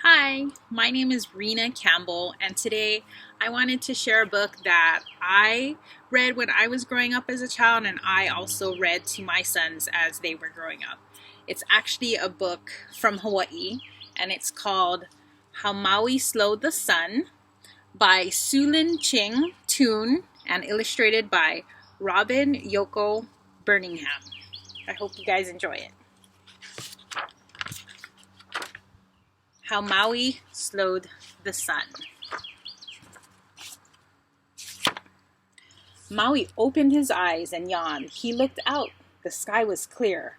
Hi, my name is Rena Campbell, and today I wanted to share a book that I read when I was growing up as a child, and I also read to my sons as they were growing up. It's actually a book from Hawaii, and it's called How Maui Slowed the Sun by Sulin Ching Toon and illustrated by Robin Yoko Birmingham. I hope you guys enjoy it. How Maui Slowed the Sun. Maui opened his eyes and yawned. He looked out. The sky was clear.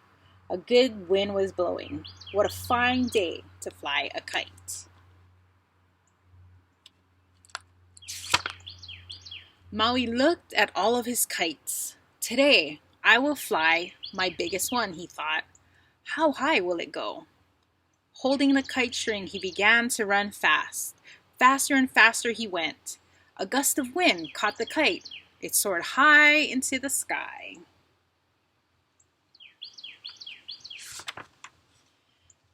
A good wind was blowing. What a fine day to fly a kite. Maui looked at all of his kites. Today, I will fly my biggest one, he thought. How high will it go? Holding the kite string, he began to run fast. Faster and faster he went. A gust of wind caught the kite. It soared high into the sky.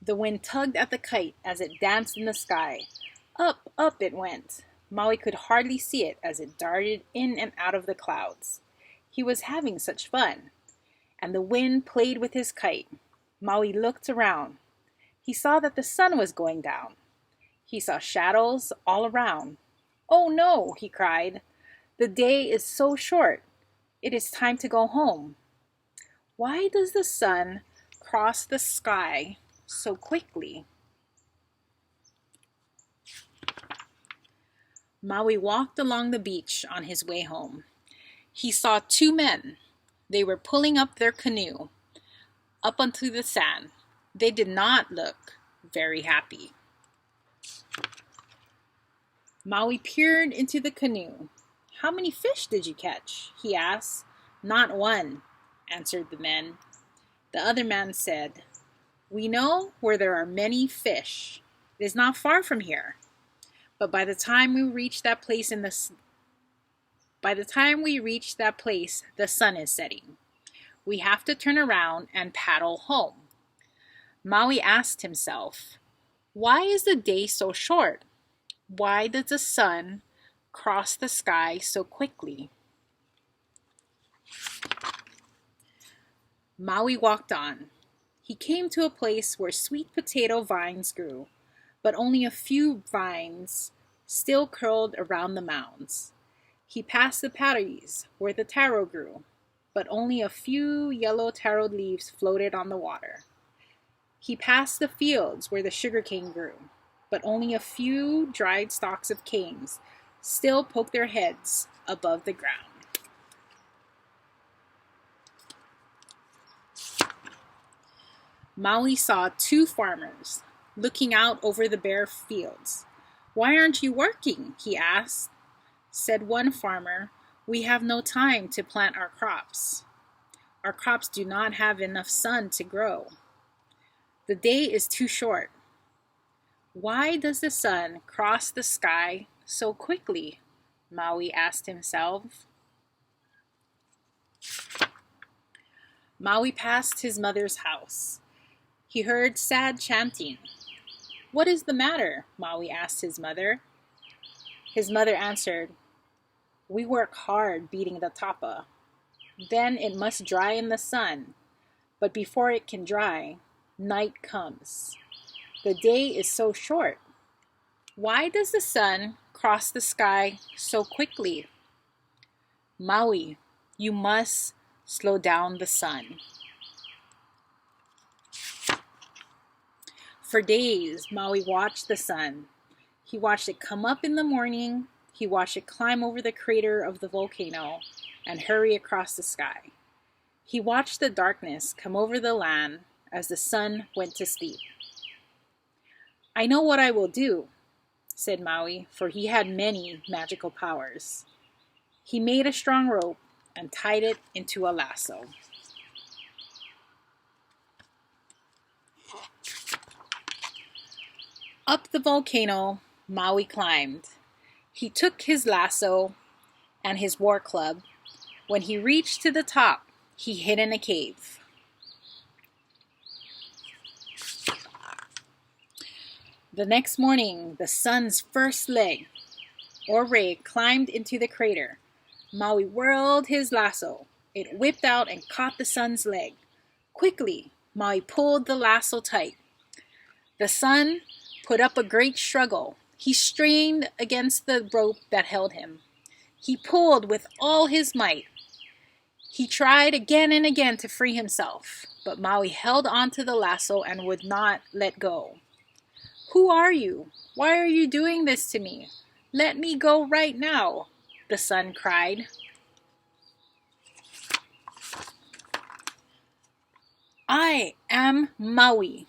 The wind tugged at the kite as it danced in the sky. Up, up it went. Maui could hardly see it as it darted in and out of the clouds. He was having such fun. And the wind played with his kite. Maui looked around. He saw that the sun was going down. He saw shadows all around. Oh no, he cried. The day is so short. It is time to go home. Why does the sun cross the sky so quickly? Maui walked along the beach on his way home. He saw two men. They were pulling up their canoe up onto the sand. They did not look very happy. Maui peered into the canoe. How many fish did you catch? He asked. Not one, answered the men. The other man said, We know where there are many fish. It is not far from here. But by the time we reach that place, the sun is setting. We have to turn around and paddle home. Maui asked himself, why is the day so short? Why does the sun cross the sky so quickly? Maui walked on. He came to a place where sweet potato vines grew, but only a few vines still curled around the mounds. He passed the patties where the taro grew, but only a few yellow taro leaves floated on the water. He passed the fields where the sugarcane grew, but only a few dried stalks of canes still poked their heads above the ground. Maui saw two farmers looking out over the bare fields. Why aren't you working? He asked. Said one farmer, We have no time to plant our crops. Our crops do not have enough sun to grow. The day is too short. Why does the sun cross the sky so quickly? Maui asked himself. Maui passed his mother's house. He heard sad chanting. What is the matter? Maui asked his mother. His mother answered, We work hard beating the tapa. Then it must dry in the sun. But before it can dry, night comes. The day is so short. Why does the sun cross the sky so quickly? Maui, you must slow down the sun. For days, Maui watched the sun. He watched it come up in the morning. He watched it climb over the crater of the volcano and hurry across the sky. He watched the darkness come over the land as the sun went to sleep. I know what I will do, said Maui, for he had many magical powers. He made a strong rope and tied it into a lasso. Up the volcano, Maui climbed. He took his lasso and his war club. When he reached to the top, he hid in a cave. The next morning, the sun's first leg, or ray, climbed into the crater. Maui whirled his lasso. It whipped out and caught the sun's leg. Quickly, Maui pulled the lasso tight. The sun put up a great struggle. He strained against the rope that held him. He pulled with all his might. He tried again and again to free himself, but Maui held onto the lasso and would not let go. "Who are you? Why are you doing this to me? Let me go right now," the sun cried. "I am Maui.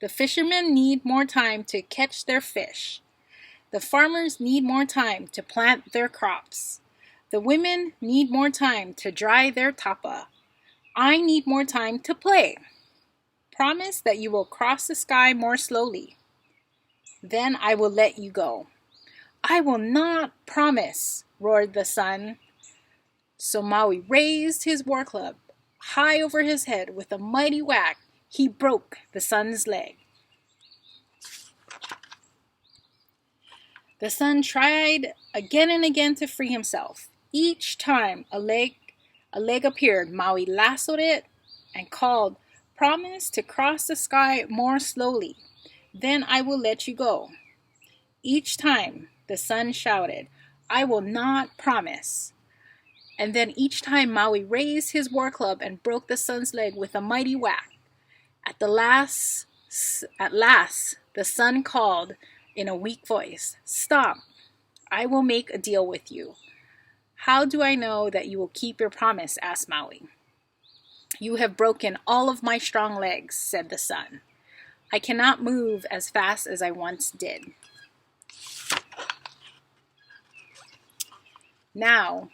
The fishermen need more time to catch their fish. The farmers need more time to plant their crops. The women need more time to dry their tapa. I need more time to play. Promise that you will cross the sky more slowly. Then I will let you go." "I will not promise," roared the sun. So Maui raised his war club high over his head. With a mighty whack, he broke the sun's leg. The sun tried again and again to free himself. Each time a leg appeared, Maui lassoed it and called, "Promise to cross the sky more slowly. Then I will let you go." Each time the sun shouted, "I will not promise." And then each time Maui raised his war club and broke the sun's leg with a mighty whack. At last, the sun called in a weak voice, "Stop. I will make a deal with you." "How do I know that you will keep your promise?" asked Maui. "You have broken all of my strong legs," said the sun. "I cannot move as fast as I once did." Now,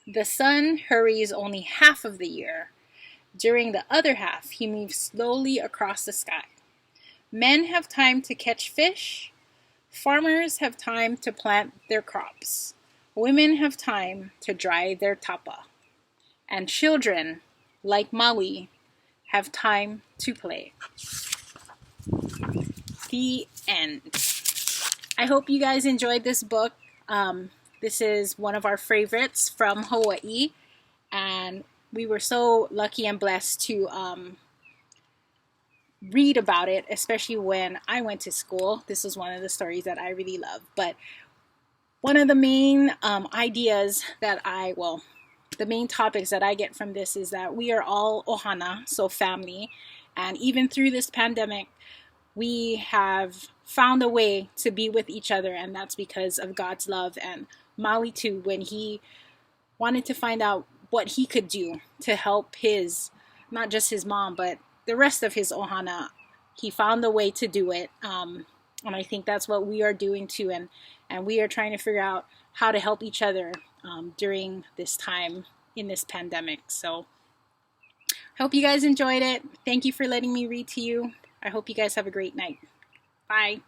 the sun hurries only half of the year. During the other half, he moves slowly across the sky. Men have time to catch fish. Farmers have time to plant their crops. Women have time to dry their tapa. And children, like Maui, have time to play. The end. I hope you guys enjoyed this book. This is one of our favorites from Hawaii, and we were so lucky and blessed to read about it, especially when I went to school. This was one of the stories that I really love. But one of the main the main topics that I get from this is that we are all ohana, so family, and even through this pandemic, we have found a way to be with each other, and that's because of God's love. And Maui too, when he wanted to find out what he could do to help not just his mom, but the rest of his ohana, he found a way to do it. And I think that's what we are doing too. And we are trying to figure out how to help each other during this time in this pandemic. So I hope you guys enjoyed it. Thank you for letting me read to you. I hope you guys have a great night. Bye.